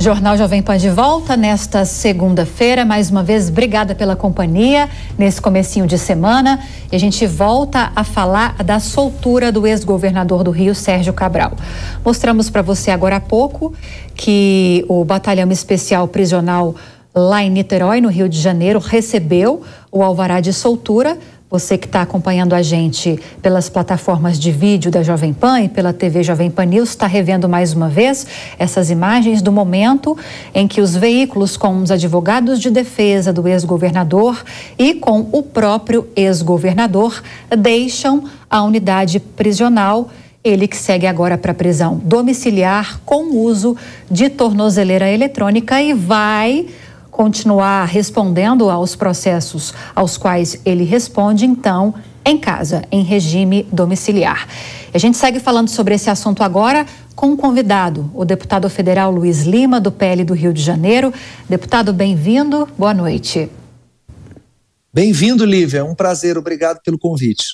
Jornal Jovem Pan de volta nesta segunda-feira. Mais uma vez, obrigada pela companhia nesse comecinho de semana. E a gente volta a falar da soltura do ex-governador do Rio, Sérgio Cabral. Mostramos para você agora há pouco que o Batalhão Especial Prisional lá em Niterói, no Rio de Janeiro, recebeu o alvará de soltura. Você que está acompanhando a gente pelas plataformas de vídeo da Jovem Pan e pela TV Jovem Pan News está revendo mais uma vez essas imagens do momento em que os veículos com os advogados de defesa do ex-governador e com o próprio ex-governador deixam a unidade prisional. Ele que segue agora para a prisão domiciliar com uso de tornozeleira eletrônica e vai continuar respondendo aos processos aos quais ele responde, então, em casa, em regime domiciliar. A gente segue falando sobre esse assunto agora com um convidado, o deputado federal Luiz Lima, do PL do Rio de Janeiro. Deputado, bem-vindo, boa noite. Bem-vindo, Lívia, é um prazer, obrigado pelo convite.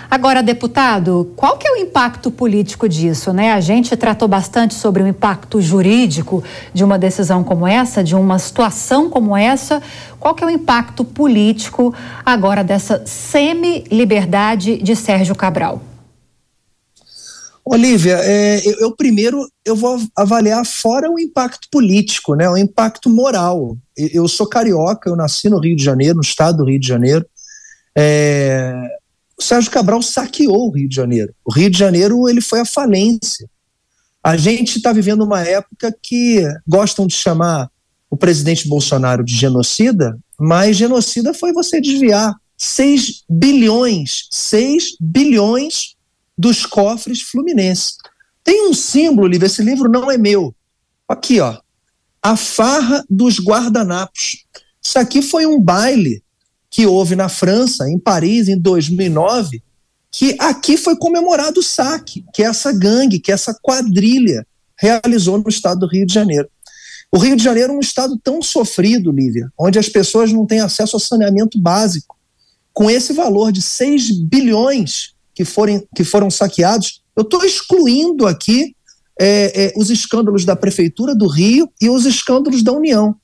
Agora, deputado, qual que é o impacto político disso, né? A gente tratou bastante sobre o impacto jurídico de uma decisão como essa, de uma situação como essa. Qual que é o impacto político agora dessa semi-liberdade de Sérgio Cabral? Olívia, eu vou avaliar fora o impacto político, né? O impacto moral. Eu sou carioca, eu nasci no Rio de Janeiro, no estado do Rio de Janeiro. O Sérgio Cabral saqueou o Rio de Janeiro. O Rio de Janeiro, ele foi à falência. A gente está vivendo uma época que gostam de chamar o presidente Bolsonaro de genocida, mas genocida foi você desviar 6 bilhões dos cofres fluminenses. Tem um símbolo, Lívia, esse livro não é meu. Aqui, ó, a farra dos guardanapos. Isso aqui foi um baile que houve na França, em Paris, em 2009, que aqui foi comemorado o saque, que essa gangue, que essa quadrilha realizou no estado do Rio de Janeiro. O Rio de Janeiro é um estado tão sofrido, Lívia, onde as pessoas não têm acesso ao saneamento básico. Com esse valor de 6 bilhões que foram saqueados, eu estou excluindo aqui os escândalos da Prefeitura do Rio e os escândalos da União.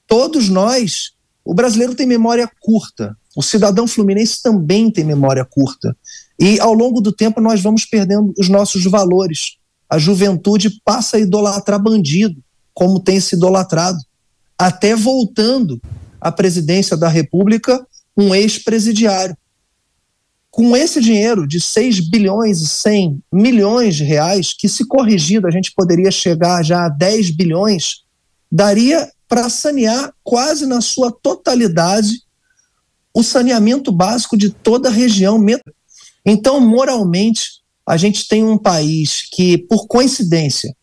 Todos nós... O brasileiro tem memória curta, o cidadão fluminense também tem memória curta. E ao longo do tempo nós vamos perdendo os nossos valores. A juventude passa a idolatrar bandido, como tem se idolatrado, até voltando à presidência da República um ex-presidiário. Com esse dinheiro de 6 bilhões e 100 milhões de reais, que se corrigido a gente poderia chegar já a 10 bilhões, daria para sanear quase na sua totalidade o saneamento básico de toda a região. Então, moralmente, a gente tem um país que, por coincidência,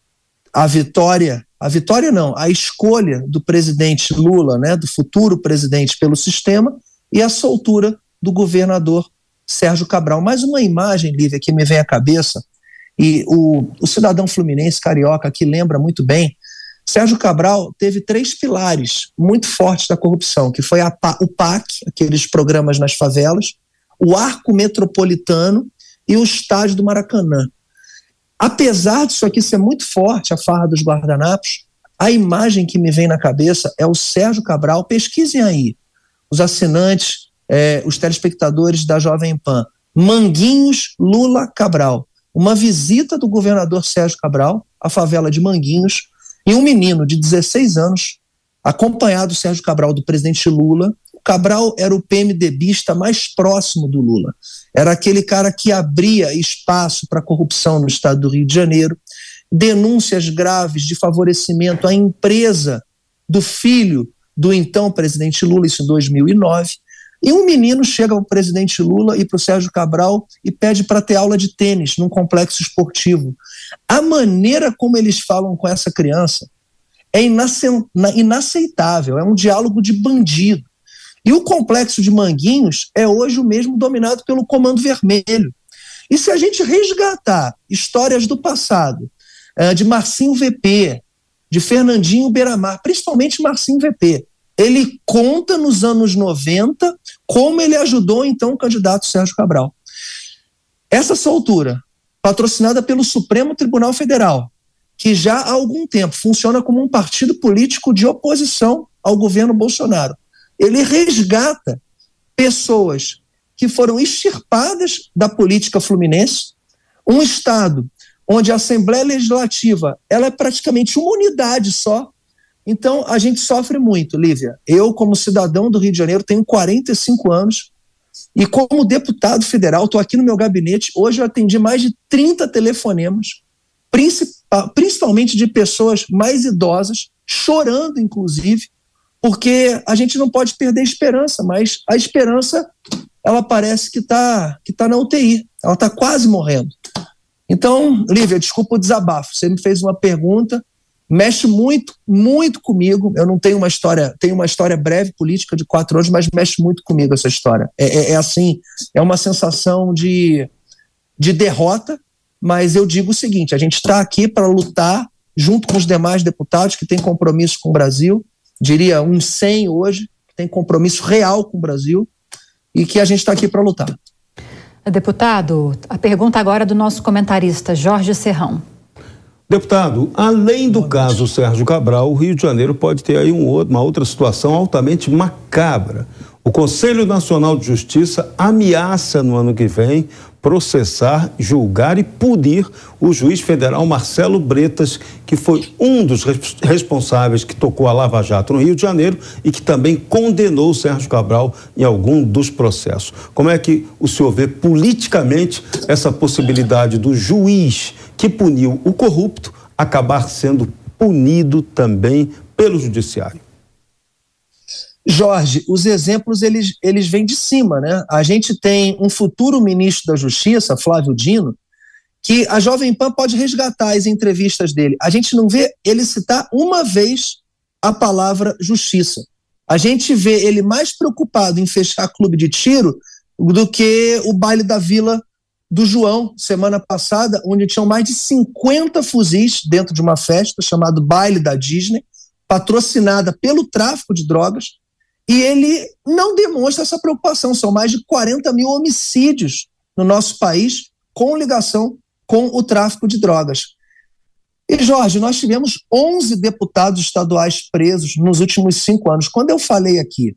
a escolha do presidente Lula, né, do futuro presidente pelo sistema, e a soltura do governador Sérgio Cabral. Mais uma imagem, Lívia, que me vem à cabeça, e o cidadão fluminense carioca que lembra muito bem. Sérgio Cabral teve 3 pilares muito fortes da corrupção, que foi o PAC, aqueles programas nas favelas, o Arco Metropolitano e o Estádio do Maracanã. Apesar disso aqui ser muito forte, a farra dos guardanapos, a imagem que me vem na cabeça é o Sérgio Cabral. Pesquisem aí, os assinantes, os telespectadores da Jovem Pan. Manguinhos Lula Cabral. Uma visita do governador Sérgio Cabral à favela de Manguinhos, e um menino de 16 anos, acompanhado do Sérgio Cabral, do presidente Lula. O Cabral era o PMDBista mais próximo do Lula. Era aquele cara que abria espaço para a corrupção no estado do Rio de Janeiro, denúncias graves de favorecimento à empresa do filho do então presidente Lula, isso em 2009. E um menino chega ao presidente Lula e para o Sérgio Cabral e pede para ter aula de tênis num complexo esportivo. A maneira como eles falam com essa criança é inaceitável, é um diálogo de bandido. E o complexo de Manguinhos é hoje o mesmo dominado pelo Comando Vermelho. E se a gente resgatar histórias do passado, de Marcinho VP, de Fernandinho Beiramar, principalmente Marcinho VP, ele conta nos anos 90 como ele ajudou então o candidato Sérgio Cabral. Essa soltura, patrocinada pelo Supremo Tribunal Federal, que já há algum tempo funciona como um partido político de oposição ao governo Bolsonaro. Ele resgata pessoas que foram extirpadas da política fluminense, um estado onde a Assembleia Legislativa ela é praticamente uma unidade só. Então, a gente sofre muito, Lívia. Eu, como cidadão do Rio de Janeiro, tenho 45 anos e como deputado federal, estou aqui no meu gabinete, hoje eu atendi mais de 30 telefonemas, principalmente de pessoas mais idosas, chorando, inclusive, porque a gente não pode perder a esperança, mas a esperança, ela parece que tá na UTI, ela está quase morrendo. Então, Lívia, desculpa o desabafo, você me fez uma pergunta, mexe muito, muito comigo. Eu não tenho uma história breve política de 4 anos, mas mexe muito comigo essa história. Assim, é uma sensação de derrota, mas eu digo o seguinte, a gente está aqui para lutar junto com os demais deputados que têm compromisso com o Brasil, diria uns 100 hoje, que tem compromisso real com o Brasil e que a gente está aqui para lutar. Deputado, a pergunta agora é do nosso comentarista Jorge Serrão. Deputado, além do caso Sérgio Cabral, o Rio de Janeiro pode ter aí uma outra situação altamente macabra. O Conselho Nacional de Justiça ameaça no ano que vem processar, julgar e punir o juiz federal Marcelo Bretas, que foi um dos responsáveis que tocou a Lava Jato no Rio de Janeiro e que também condenou o Sérgio Cabral em algum dos processos. Como é que o senhor vê politicamente essa possibilidade do juiz que puniu o corrupto acabar sendo punido também pelo judiciário? Jorge, os exemplos eles vêm de cima, né? A gente tem um futuro ministro da Justiça, Flávio Dino, que a Jovem Pan pode resgatar as entrevistas dele. A gente não vê ele citar uma vez a palavra justiça. A gente vê ele mais preocupado em fechar clube de tiro do que o baile da Vila do João, semana passada, onde tinham mais de 50 fuzis dentro de uma festa chamada Baile da Disney, patrocinada pelo tráfico de drogas. E ele não demonstra essa preocupação. São mais de 40 mil homicídios no nosso país com ligação com o tráfico de drogas. E, Jorge, nós tivemos 11 deputados estaduais presos nos últimos 5 anos. Quando eu falei aqui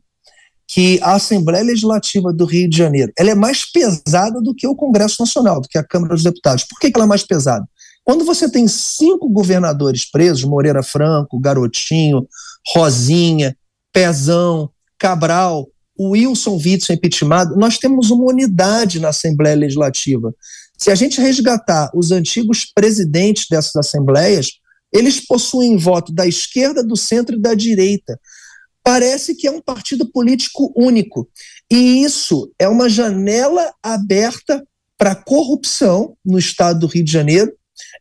que a Assembleia Legislativa do Rio de Janeiro ela é mais pesada do que o Congresso Nacional, do que a Câmara dos Deputados. Por que ela é mais pesada? Quando você tem 5 governadores presos, Moreira Franco, Garotinho, Rosinha, Pezão, Cabral, o Wilson Witzel impeachmentado, nós temos uma unidade na Assembleia Legislativa. Se a gente resgatar os antigos presidentes dessas assembleias, eles possuem voto da esquerda, do centro e da direita. Parece que é um partido político único. E isso é uma janela aberta para a corrupção no estado do Rio de Janeiro,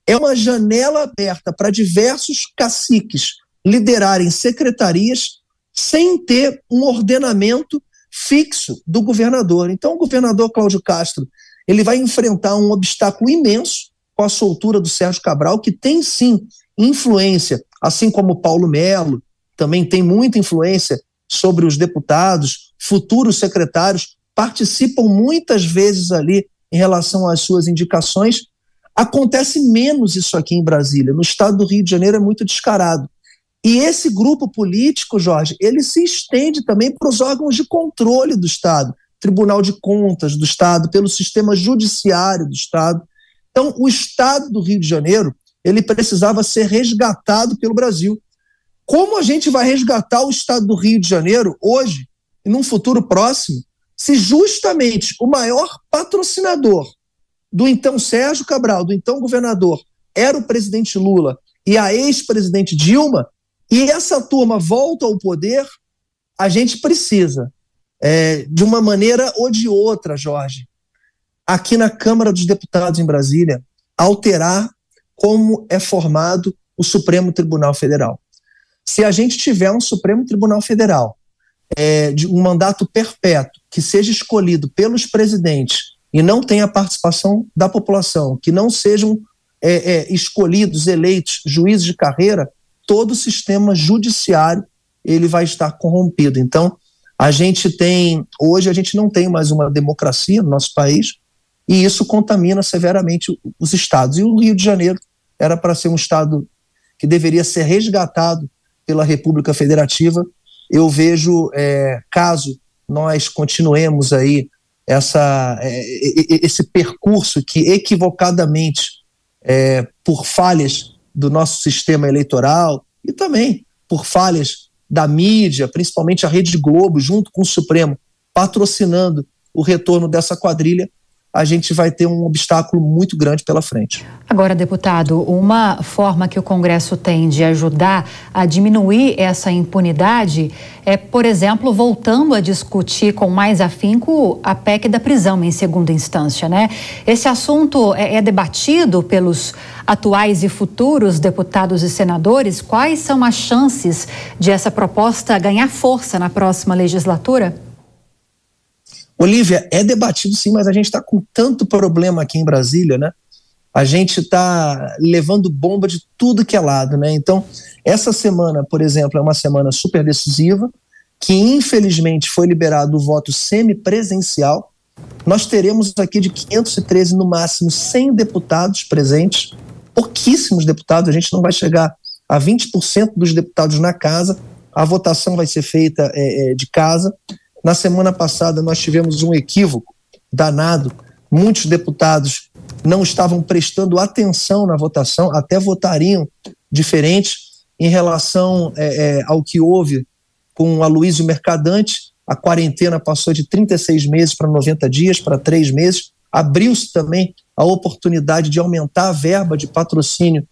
é uma janela aberta para diversos caciques liderarem secretarias sem ter um ordenamento fixo do governador. Então, o governador Cláudio Castro ele vai enfrentar um obstáculo imenso com a soltura do Sérgio Cabral, que tem, sim, influência, assim como o Paulo Melo, também tem muita influência sobre os deputados, futuros secretários, participam muitas vezes ali em relação às suas indicações. Acontece menos isso aqui em Brasília. No estado do Rio de Janeiro é muito descarado. E esse grupo político, Jorge, ele se estende também para os órgãos de controle do Estado, Tribunal de Contas do Estado, pelo sistema judiciário do Estado. Então, o Estado do Rio de Janeiro, ele precisava ser resgatado pelo Brasil. Como a gente vai resgatar o Estado do Rio de Janeiro hoje e num futuro próximo, se justamente o maior patrocinador do então Sérgio Cabral, do então governador, era o presidente Lula e a ex-presidente Dilma, e essa turma volta ao poder, a gente precisa, de uma maneira ou de outra, Jorge, aqui na Câmara dos Deputados em Brasília, alterar como é formado o Supremo Tribunal Federal. Se a gente tiver um Supremo Tribunal Federal, de um mandato perpétuo, que seja escolhido pelos presidentes e não tenha participação da população, que não sejam escolhidos, eleitos, juízes de carreira, todo o sistema judiciário ele vai estar corrompido. Então, hoje a gente não tem mais uma democracia no nosso país e isso contamina severamente os estados. E o Rio de Janeiro era para ser um Estado que deveria ser resgatado pela República Federativa. Eu vejo, caso nós continuemos aí esse percurso que equivocadamente, por falhas do nosso sistema eleitoral e também por falhas da mídia, principalmente a Rede Globo, junto com o Supremo, patrocinando o retorno dessa quadrilha, a gente vai ter um obstáculo muito grande pela frente. Agora, deputado, uma forma que o Congresso tem de ajudar a diminuir essa impunidade é, por exemplo, voltando a discutir com mais afinco a PEC da prisão em segunda instância, né? Esse assunto é debatido pelos atuais e futuros deputados e senadores. Quais são as chances de essa proposta ganhar força na próxima legislatura? Olívia, é debatido sim, mas a gente está com tanto problema aqui em Brasília, né? A gente está levando bomba de tudo que é lado, né? Então, essa semana, por exemplo, é uma semana super decisiva, que infelizmente foi liberado o voto semipresencial. Nós teremos aqui de 513, no máximo, 100 deputados presentes, pouquíssimos deputados, a gente não vai chegar a 20% dos deputados na casa, a votação vai ser feita de casa. Na semana passada nós tivemos um equívoco danado, muitos deputados não estavam prestando atenção na votação, até votariam diferente em relação ao que houve com o Aloysio Mercadante. A quarentena passou de 36 meses para 90 dias, para 3 meses, abriu-se também a oportunidade de aumentar a verba de patrocínio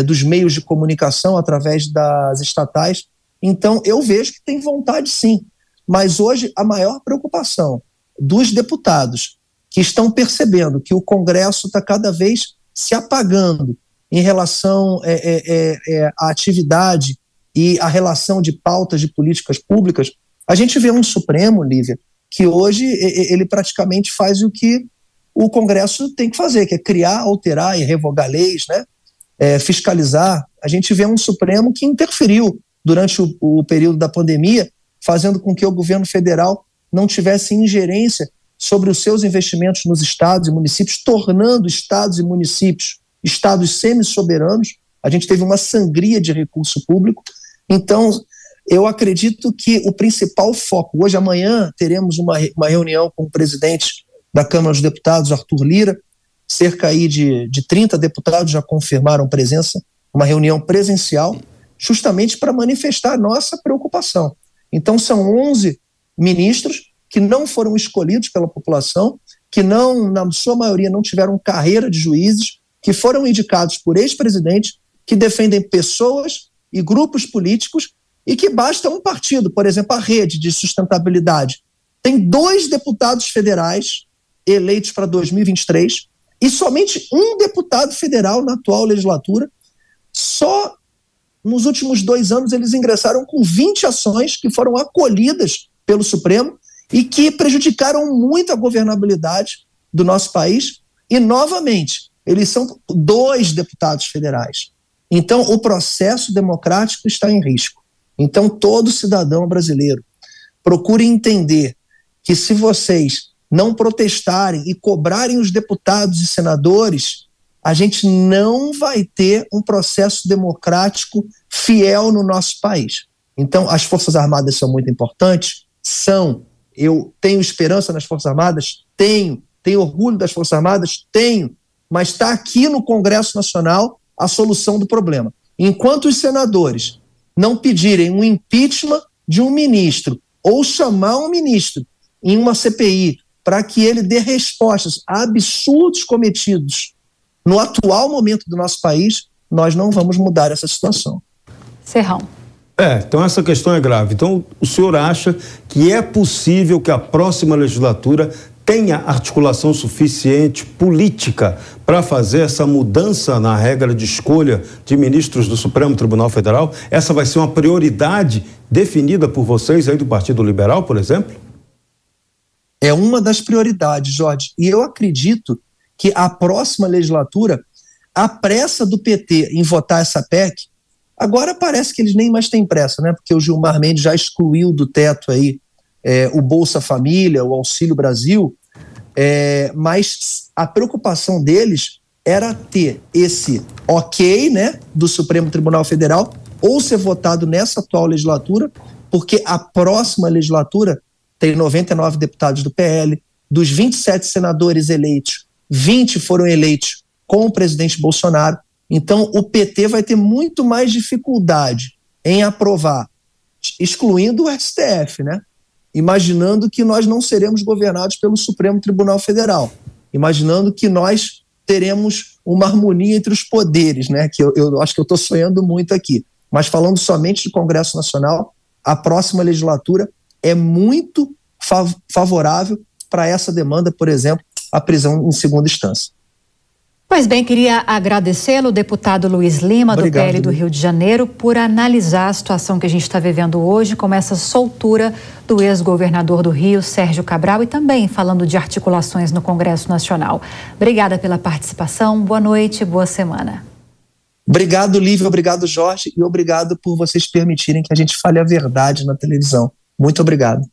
dos meios de comunicação através das estatais. Então eu vejo que tem vontade sim. Mas hoje a maior preocupação dos deputados que estão percebendo que o Congresso está cada vez se apagando em relação à atividade e à relação de pautas de políticas públicas, a gente vê um Supremo, Lívia, que hoje ele praticamente faz o que o Congresso tem que fazer, que é criar, alterar e revogar leis, né? Fiscalizar. A gente vê um Supremo que interferiu durante o período da pandemia, fazendo com que o governo federal não tivesse ingerência sobre os seus investimentos nos estados e municípios, tornando estados e municípios estados semi-soberanos. A gente teve uma sangria de recurso público. Então, eu acredito que o principal foco, hoje, amanhã, teremos uma reunião com o presidente da Câmara dos Deputados, Arthur Lira, cerca aí de 30 deputados já confirmaram presença, uma reunião presencial, justamente para manifestar a nossa preocupação. Então são 11 ministros que não foram escolhidos pela população, que não, na sua maioria, não tiveram carreira de juízes, que foram indicados por ex-presidentes, que defendem pessoas e grupos políticos e que basta um partido, por exemplo, a Rede de Sustentabilidade, tem 2 deputados federais eleitos para 2023 e somente um deputado federal na atual legislatura. Só nos últimos 2 anos eles ingressaram com 20 ações que foram acolhidas pelo Supremo e que prejudicaram muito a governabilidade do nosso país. E, novamente, eles são 2 deputados federais. Então, o processo democrático está em risco. Então, todo cidadão brasileiro procure entender que se vocês não protestarem e cobrarem os deputados e senadores, a gente não vai ter um processo democrático fiel no nosso país. Então, as Forças Armadas são muito importantes? São. Eu tenho esperança nas Forças Armadas? Tenho. Tenho orgulho das Forças Armadas? Tenho. Mas está aqui no Congresso Nacional a solução do problema. Enquanto os senadores não pedirem um impeachment de um ministro ou chamar um ministro em uma CPI para que ele dê respostas a absurdos cometidos no atual momento do nosso país, nós não vamos mudar essa situação. Serrão. Então essa questão é grave. Então o senhor acha que é possível que a próxima legislatura tenha articulação suficiente política para fazer essa mudança na regra de escolha de ministros do Supremo Tribunal Federal? Essa vai ser uma prioridade definida por vocês aí do Partido Liberal, por exemplo? É uma das prioridades, Jorge. E eu acredito que a próxima legislatura, a pressa do PT em votar essa PEC, agora parece que eles nem mais têm pressa, né? Porque o Gilmar Mendes já excluiu do teto aí o Bolsa Família, o Auxílio Brasil, mas a preocupação deles era ter esse ok, né, do Supremo Tribunal Federal, ou ser votado nessa atual legislatura, porque a próxima legislatura tem 99 deputados do PL, dos 27 senadores eleitos, 20 foram eleitos com o presidente Bolsonaro. Então, o PT vai ter muito mais dificuldade em aprovar, excluindo o STF, né? Imaginando que nós não seremos governados pelo Supremo Tribunal Federal, imaginando que nós teremos uma harmonia entre os poderes, né? Que eu acho que eu estou sonhando muito aqui. Mas falando somente de Congresso Nacional, a próxima legislatura é muito favorável para essa demanda, por exemplo, a prisão em segunda instância. Pois bem, queria agradecê-lo, deputado Luiz Lima, do PL do Rio de Janeiro, por analisar a situação que a gente está vivendo hoje, como essa soltura do ex-governador do Rio, Sérgio Cabral, e também falando de articulações no Congresso Nacional. Obrigada pela participação, boa noite, boa semana. Obrigado, Lívia, obrigado, Jorge, e obrigado por vocês permitirem que a gente fale a verdade na televisão. Muito obrigado.